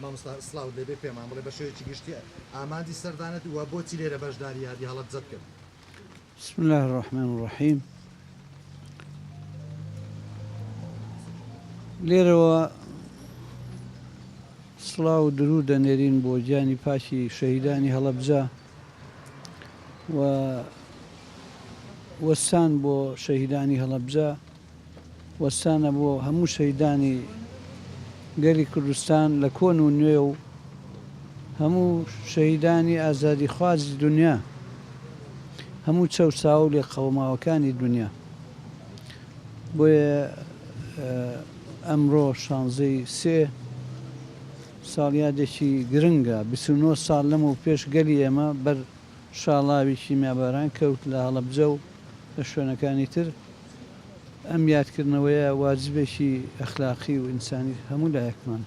مامۆستا سڵاو لێبێ پێمان بڵێ بە شێوەیەکی گشتی ئامادی سەردانت وە بۆچی لێرە بەشداری یادی هەڵەبجەت کرد. بسم الله الرحمن الرحیم. لێرەوە سڵاو و درود دەنێرین بۆ گیانی پاکی شەهیدانی هەڵەبجە و وەستان بۆ شەهیدانی هەڵەبجە، وەستانە بۆ هەموو شەهیدانی گەلی کوردستان لە کۆن و نوێ و هەموو شەهیدانی ئازادی خوازی دنیا، هەموو چەوساو و لێ قەوماوەکانی دنیا. بۆیە ئەمڕۆ 16 ساڵیادێکی گرنگە، 29 ساڵ لەم و پێش گەلی ئێمە بەر شاڵاوی کیمیاباران کەوت لە هەڵەبجە و لە شوێنەکانی تر. ئەم یادکردنەوەیە واجبێکی ئەخلاقی و ئینسانی هەموو لایەکمان.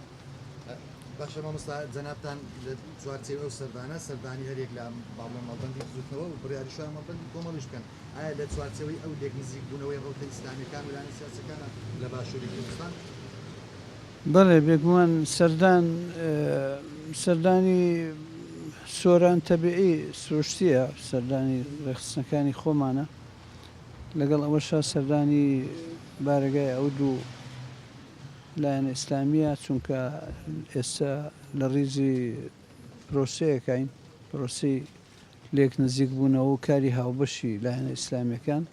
باشە مامۆستا جەنابتان لە چوارچێ ئەو سەردانە سەردانی هەرێک لە باڵێ مەڵبەندی زوتنەوە و بڕیاری شوان مەڵبەندی کۆمەڵیش بکەن. ئایا لە چوارچەوەی ئەو لێک نزیک بوونەوەی ڕەوتە ئیسلامیەکان و لایەنە سیاسیەکانە لە باشووری کوردستان؟ بەڵێ بێگومان سەردانی سۆران تەبیعی سروشتیە، سەردانی ڕێخستنەکانی خۆمانە. لەگەڵ ئەوەشە سەردانی بارگای ئەو دوو لایەنە ئیسلامیە، چونکە ئێستا لە ڕیزی پرۆسەیەکەین، پرۆسی لێک نزیک بوونەوە و کاری هاوبەشی لایەنە ئیسلامیەکان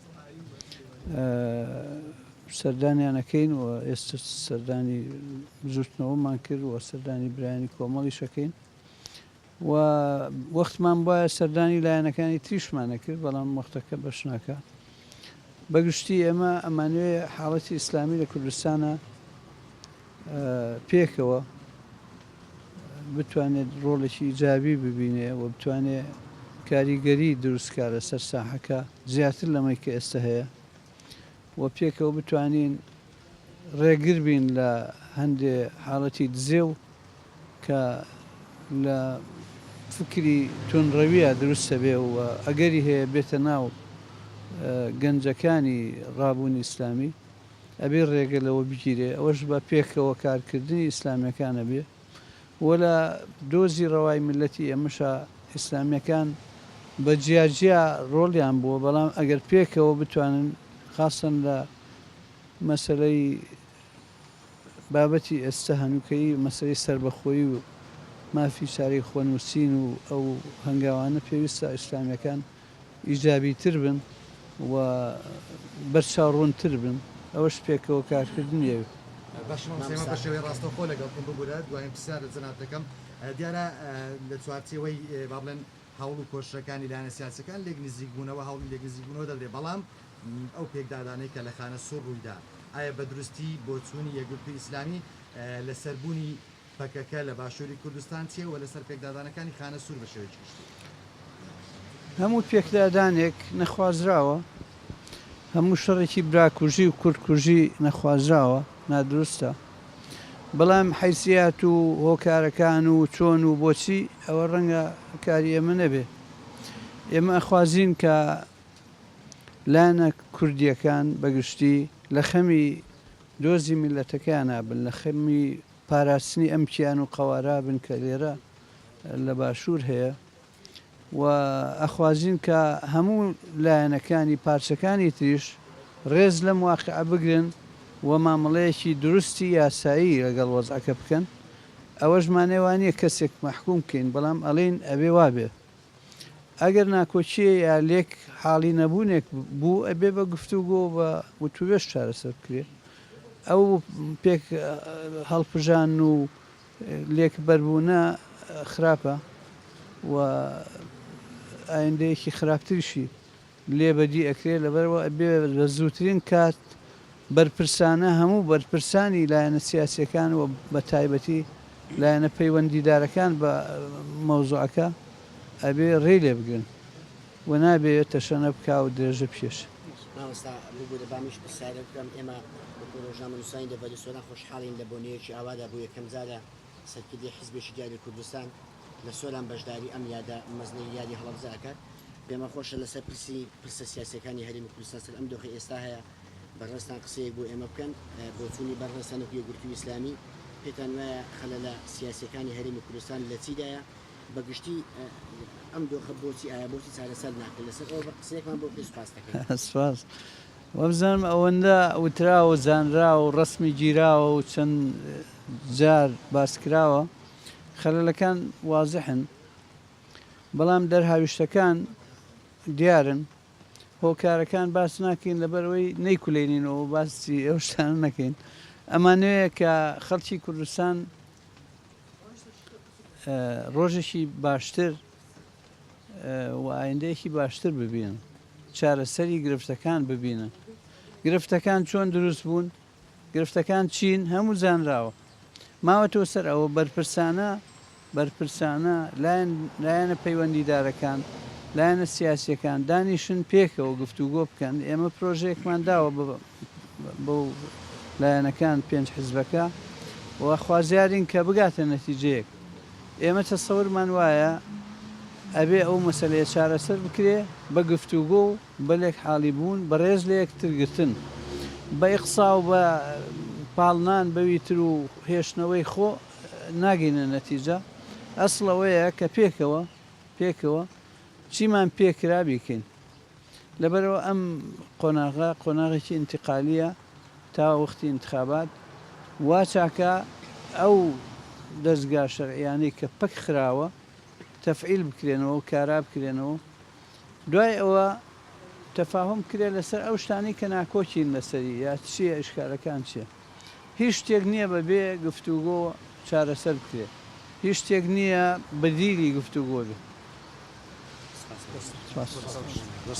سەردانیانەکەین و ئێستا سەردانی زوتنەوەمان کرد و سەردانی برایانی کۆمەڵی شەکەین و وەختمان وایە سەردانی لایەنەکانی تریشمانە کرد، بەڵام وەختەکە بەش ناکە. بەگشتی ئێمە ئەمانوێ حاڵەتی ئیسلامی لە کوردستانە پێکەوە بتوانێت ڕۆڵێکی ئیجابی ببینێ و بتوانێت کاریگەری دروستکە لەسەر ساحەکە زیاتر لەمەی کە ئێستا هەیە و پێکەوە بتوانین ڕێگر بین لە هەندێ حاڵەتی دزێ و کە لە فکری تونڕەویە دروستە بێ و ئەگەری هەیە بێتە ناو گەنجەکانی ڕابوونی ئیسلامی ئەبێ ڕێگە لەوە بگیرێ. ئەوەش بە پێکەوە کارکردنی ئیسلامیەکانە بێ وە لە دۆزی ڕەوای میلەتی ئێمەشە ئیسلامیەکان بە جیاجیا ڕۆڵیان بووە، بەڵام ئەگەر پێکەوە بتوانن خاستن لە مەسەلەی بابەتی ئێستا هەنووکەی مەسەلەی سربەخۆیی و مافی چارەی خۆنووسین و ئەو هەنگاوانە پێویستە ئیسلامیەکان ئیجابیتر بن و بەرچاوڕوونتر بن. ئەوەش پێکەوە کارکردنیە. باشە بە شێوەی ڕاستەوخۆ لەگەڵکم ببوورە دوایین پرسیارە جەنابەکەم دیارە لە چوارچێوەی با بڵێن هەوڵ و کۆشەکانی لایەنە سیاسیەکان لێک نزیک بوونەوە هەوڵی لێک نزیک بوونەوە دەبێت، بەڵام ئەو پێکدادانەی کە لە خانە سوور ڕوویدا ئایا بە دروستی بۆ چوونی یەکگرتووی ئیسلامی لە سەربوونی پەکەکە لە باشووری کوردستان چیە و لەسەر پێکدادانەکانی خانە سوور بە شێوەیەکی گشتی؟ هەموو پێکدادانێک نەخوازراوە، هەموو شەڕێکی براکوژی و کورتکوژی نەخوازراوە، نادروستە، بەڵام حیسیات و هۆکارەکان و چۆن و بۆچی ئەوە ڕەنگە کاری ئێمە نەبێ. ئێمە ئەخوازین کە لایەنە کوردیەکان بەگشتی لە خەمی دۆزی میلەتەکانە بن، لە خەمی پاراستنی ئەم کیان و قەوارا بن کە لێرە لە باشوور هەیە و ئەخوازین کە هەموو لایەنەکانی پارچەکانی تریش ڕێز لەم واقعە بگرن و مامەڵەیەکی دروستی یاسایی لەگەڵ وەزعەکە بکەن. ئەوەش مانێوانیە کەسێک مەحکوم بکەین، بەڵام ئەڵێن ئەبێ وابێ. ئەگەر ناکۆچیە یا لێک حاڵی نەبوونێک بوو ئەبێ بە گفتوگۆ بە وتوبێش چارەسەر بکرێ. ئەو پێک هەڵپژان و لێک بەربوونە خراپە و ئایندەیەکی خراپتریشی لێ بەدی ئەکرێ، لەبەرەوە ئەبێ بە زووترین کات بەرپرسانە هەموو بەرپرسانی لایەنە سیاسیەکان و بە تایبەتی لایەنە پەیوەندیدارەکان بە مەوزوعەکە ئەبێ ڕێ لێ بگرن و نابێت تەشەنە بکا و درێژە پێش. مامۆستا بوو دەبامیش پرسیارە بکەم، ئێمە بە ڕۆژنامە نووسانی دەبەری سۆران خۆشحاڵین لە بۆنەیەکی ئاوادا بۆ یەکەم جارە سەرکردی حیزبێکی دیاری کوردستان لە سۆران بەشداری ئەم یادە مەزنەی یادی هەڵەبجە ئەکات. پێمە خۆشە لەسەر پرسە سیاسیەکانی هەرێمی کوردستان سەر ئەم دۆخی ئێستا هەیە بەڕێستان قسەیەک بۆ ئێمە بکەن بۆ چوونی بەڕێستان و یەکگرتووی ئیسلامی پێتان وایە خەلە لە سیاسەکانی هەرێمی کوردستان لە چیدایە بەگشتی ئەم دۆخە بۆچی ئایا بۆچی چارەسەر ناکرێت لەسەر ئەو قسەیەکمان بۆ پێ سوپاس دەکەین. سپاس وەبزانم ئەوەندە وتراوە زانراوە و ڕسمی گیراوە و چەند جار باسکراوە خەلەلەکان وازحن بەڵام دەرهاویشتەکان دیارن هۆکارەکان باس ناکەین لەبەرەوەی نەیکولێنینەوە باسی ئەو شتانە نەکەین ئەمانەیە کە خەڵکی کوردستان ڕۆژێکی باشتر و ئایندەیەکی باشتر ببینن چارەسەری گرفتەکان ببینن گرفتەکان چۆن دروست بوون گرفتەکان چین هەموو زانراوە ماوەتەوە سەر ئەوە بەرپرسانە لایەنە پەیوەندیدارەکان لایەنە سیاسیەکان دانیشن پێکەوە گفتوگۆ بکەن ئێمە پرۆژەیەکمان داوە بۆ لایەنەکان 5 حیزبەکە و خوازیارین کە بگاتە نەتیجەیەک ئێمە تەسەورمان وایە ئەبێ ئەو مەسەلەیە چارەسەر بکرێ بە گفتوگۆ و بەلێک حاڵی بوون بە ڕێز لە یەکترگرتن بە ئیقسا و بە پاڵنان بەوی تر و هێشتنەوەی خۆ ناگەینە نەتیجە ئەسڵەوەیە کە پێکەوە چیمان پێکرا بیکەین لەبەرەوە ئەم قۆناغێکی ئینتیقالیە تا وەختی انتخابات وا چاکە ئەو دەستگا شەرعیانەی کە پەک خراوە تەفعیل بکرێنەوە و کارا بکرێنەوە دوای ئەوە تەفاهم کرێ لەسەر ئەو شتانی کە ناکۆچین لەسەری یا چییە ئیشکالەکان چییە هیچ شتێک نییە بەبێ گفتوگۆ چارەسەر بکرێت هیچ شتێک نییە بەدیلی گفتوگۆ بێت.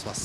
سپاس.